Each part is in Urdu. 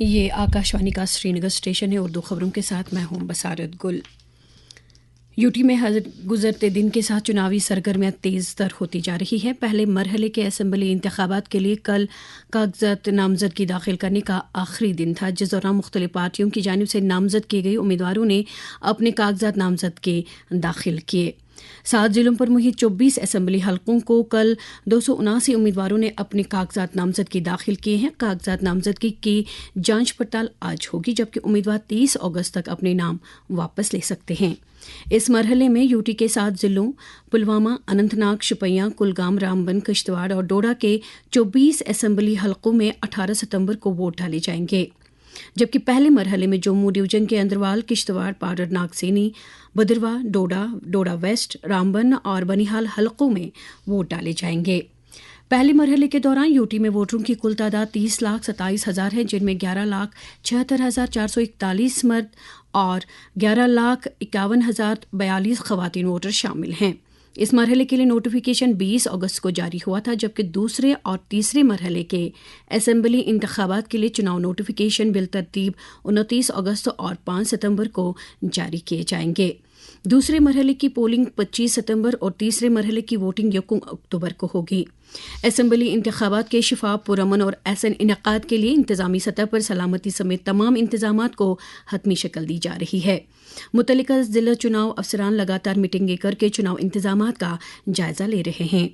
یہ آکاشوانی کا سری نگر اسٹیشن ہے۔ اردو خبروں کے ساتھ میں ہوں بسارت گل۔ یوٹی میں گزرتے دن کے ساتھ چناوی سرگرمیاں تیز تر ہوتی جا رہی ہے۔ پہلے مرحلے کے اسمبلی انتخابات کے لیے کل کاغذات نامزدگی داخل کرنے کا آخری دن تھا، جس دوران مختلف پارٹیوں کی جانب سے نامزد کیے گئے امیدواروں نے اپنے کاغذات نامزدگی داخل کیے۔ 7 ضلعوں پر محیط 24 اسمبلی حلقوں کو کل 279 امیدواروں نے اپنے کاغذات نامزدگی داخل کیے ہیں۔ کاغذات نامزدگی کی جانچ پڑتال آج ہوگی، جبکہ امیدوار 30 اگست تک اپنے نام واپس لے سکتے ہیں۔ اس مرحلے میں یوٹی کے 7 ضلعوں پلوامہ، اننت ناگ، شوپیاں، کلگام، رامبن، کشتواڑ اور ڈوڈا کے 24 اسمبلی حلقوں میں 18 ستمبر کو ووٹ ڈالے جائیں گے، جبکہ پہلے مرحلے میں جموں ڈویژن کے اندروال، کشتواڑ، پاڈر، ناگسینی، بدروا، ڈوڈا ویسٹ، رامبن اور بنیہال حلقوں میں ووٹ ڈالے جائیں گے۔ پہلے مرحلے کے دوران یوٹی میں ووٹروں کی کل تعداد 30,27,000 ہے، جن میں 11,76,441 مرد اور 11,51,042 خواتین ووٹر شامل ہیں۔ اس مرحلے کے لیے نوٹیفیکیشن 20 اگست کو جاری ہوا تھا، جبکہ دوسرے اور تیسرے مرحلے کے اسمبلی انتخابات کے لیے چناؤ نوٹیفیکیشن بالترتیب 29 اگست اور 5 ستمبر کو جاری کیے جائیں گے۔ دوسرے مرحلے کی پولنگ 25 ستمبر اور تیسرے مرحلے کی ووٹنگ 1 اکتوبر کو ہوگی۔ اسمبلی انتخابات کے شفاف، پرامن اور احسن انعقاد کے لیے انتظامی سطح پر سلامتی سمیت تمام انتظامات کو حتمی شکل دی جا رہی ہے۔ متعلقہ ضلع چناؤ افسران لگاتار میٹنگیں کر کے چناؤ انتظامات کا جائزہ لے رہے ہیں۔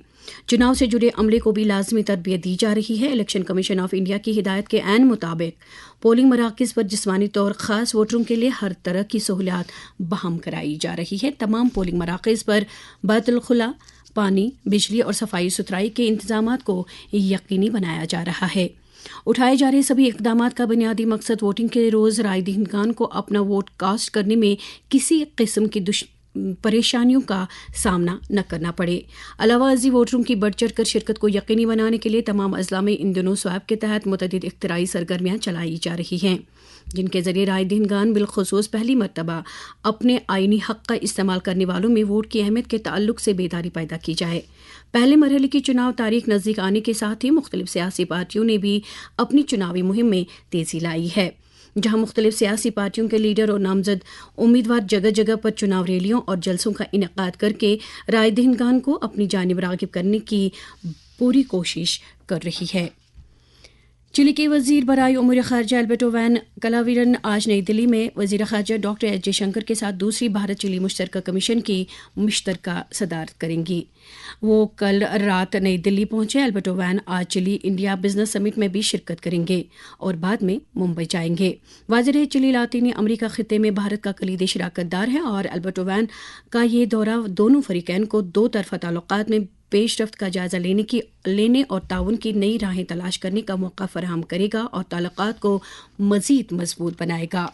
چناؤ سے جڑے عملے کو بھی لازمی تربیت دی جا رہی ہے۔ الیکشن کمیشن آف انڈیا کی ہدایت کے عین مطابق پولنگ مراکز پر جسمانی طور خاص ووٹروں کے لیے ہر طرح کی سہولیات بہم کرائی جا رہی ہے۔ تمام پولنگ مراکز پر بیت الخلا، پانی، بجلی اور صفائی ستھرائی کے انتظامات کو یقینی بنایا جا رہا ہے۔ اٹھائے جا رہے سبھی اقدامات کا بنیادی مقصد ووٹنگ کے روز رائے دہندگان کو اپنا ووٹ کاسٹ کرنے میں کسی قسم کی پریشانیوں کا سامنا نہ کرنا پڑے۔ علاوہ ازیں ووٹروں کی بڑھ چڑھ کر شرکت کو یقینی بنانے کے لیے تمام اضلاع میں ان دنوں سویپ کے تحت متعدد اختراعی سرگرمیاں چلائی جا رہی ہیں، جن کے ذریعے رائے دہندگان بالخصوص پہلی مرتبہ اپنے آئینی حق کا استعمال کرنے والوں میں ووٹ کی اہمیت کے تعلق سے بیداری پیدا کی جائے۔ پہلے مرحلے کی چناو تاریخ نزدیک آنے کے ساتھ ہی مختلف سیاسی پارٹیوں نے بھی اپنی چناوی مہم میں تیزی لائی ہے، جہاں مختلف سیاسی پارٹیوں کے لیڈر اور نامزد امیدوار جگہ جگہ پر چناو ریلیوں اور جلسوں کا انعقاد کر کے رائے دہندگان کو اپنی جانب راغب کرنے کی پوری کوشش کر رہی ہے۔ چلی کے وزیر برائے امور خارجہ البرٹو وین کلاویرن آج نئی دلی میں وزیر خارجہ ڈاکٹر ایس جے شنکر کے ساتھ دوسری بھارت چلی مشترکہ کمیشن کی مشترکہ صدارت کریں گی۔ وہ کل رات نئی دلی پہنچے۔ البرٹو وین آج چلی انڈیا بزنس سمٹ میں بھی شرکت کریں گے اور بعد میں ممبئی جائیں گے۔ واضح رہے چلی لاطینی امریکہ خطے میں بھارت کا کلیدی شراکت دار ہے اور البرٹو وین کا یہ دورہ دونوں فریقین کو 2 طرفہ تعلقات میں پیش رفت کا جائزہ لینے اور تعاون کی نئی راہیں تلاش کرنے کا موقع فراہم کرے گا اور تعلقات کو مزید مضبوط بنائے گا۔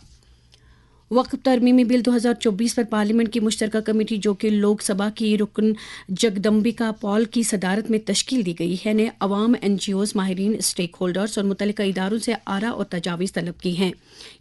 وقف ترمیمی بل 2024 پر پارلیمنٹ کی مشترکہ کمیٹی، جو کہ لوک سبھا کی رکن جگدمبکا پال کی صدارت میں تشکیل دی گئی ہے، نے عوام، این جی اوز، ماہرین، اسٹیک ہولڈرز اور متعلقہ اداروں سے آراء اور تجاویز طلب کی ہیں۔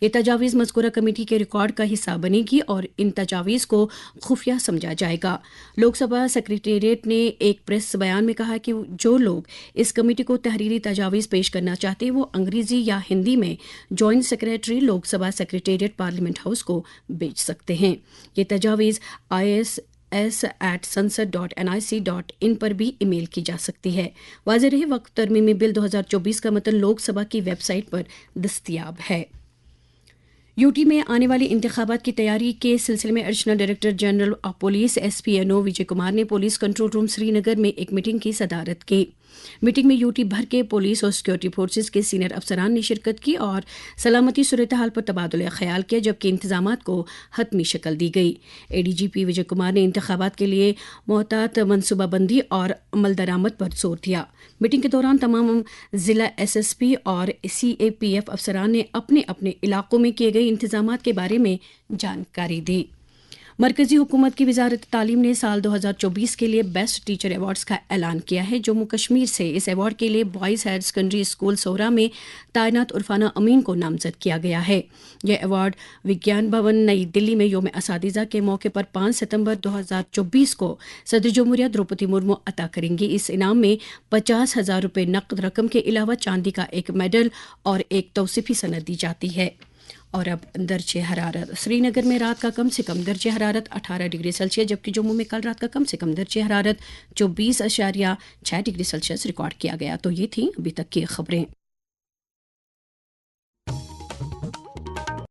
یہ تجاویز مذکورہ کمیٹی کے ریکارڈ کا حصہ بنے گی اور ان تجاویز کو خفیہ سمجھا جائے گا۔ لوک سبھا سیکریٹریٹ نے ایک پریس بیان میں کہا کہ جو لوگ اس کمیٹی کو تحریری تجاویز پیش کرنا چاہتے ہیں، وہ انگریزی یا ہندی میں joint secretary, Lok Sabha secretariat, parliament house کو بھیج سکتے ہیں۔ یہ تجاویز ISS@sansad.nic.in پر بھی ای میل کی جا سکتی ہے۔ واضح رہے وقف ترمیمی بل 2024 کا متن لوک سبھا کی ویب سائٹ پر دستیاب ہے۔ یوٹی میں آنے والے انتخابات کی تیاری کے سلسلے میں additional director general of police SPNO وجے کمار نے پولیس کنٹرول روم سری نگر میں ایک میٹنگ کی صدارت کی۔ میٹنگ میں یوٹی بھر کے پولیس اور سیکورٹی فورسز کے سینئر افسران نے شرکت کی اور سلامتی صورتحال پر تبادلہ خیال کیا، جبکہ انتظامات کو حتمی شکل دی گئی۔ ADGP وجے کمار نے انتخابات کے لیے محتاط منصوبہ بندی اور عمل درآمد پر زور دیا۔ میٹنگ کے دوران تمام ضلع SSP اور CAPF افسران نے اپنے اپنے علاقوں میں کیے گئے انتظامات کے بارے میں جانکاری دی۔ مرکزی حکومت کی وزارت تعلیم نے سال 2024 کے لیے بیسٹ ٹیچر ایوارڈز کا اعلان کیا ہے۔ جموں کشمیر سے اس ایوارڈ کے لیے بوائز ہائر سیکنڈری اسکول سورا میں تعینات عرفانہ امین کو نامزد کیا گیا ہے۔ یہ ایوارڈ وگیان بھون نئی دلی میں یوم اساتذہ کے موقع پر 5 ستمبر 2024 کو صدر جمہوریہ دروپدی مرمو عطا کریں گی۔ اس انعام میں 50,000 روپے نقد رقم کے علاوہ چاندی کا ایک میڈل اور ایک توصیفی سند دی جاتی ہے۔ اور اب درجہ حرارت۔ سری نگر میں رات کا کم سے کم درجہ حرارت 18 ڈگری سیلسیس، جبکہ جموں میں کل رات کا کم سے کم درجہ حرارت 24.6 ڈگری سیلسیس ریکارڈ کیا گیا۔ تو یہ تھیں ابھی تک کی خبریں۔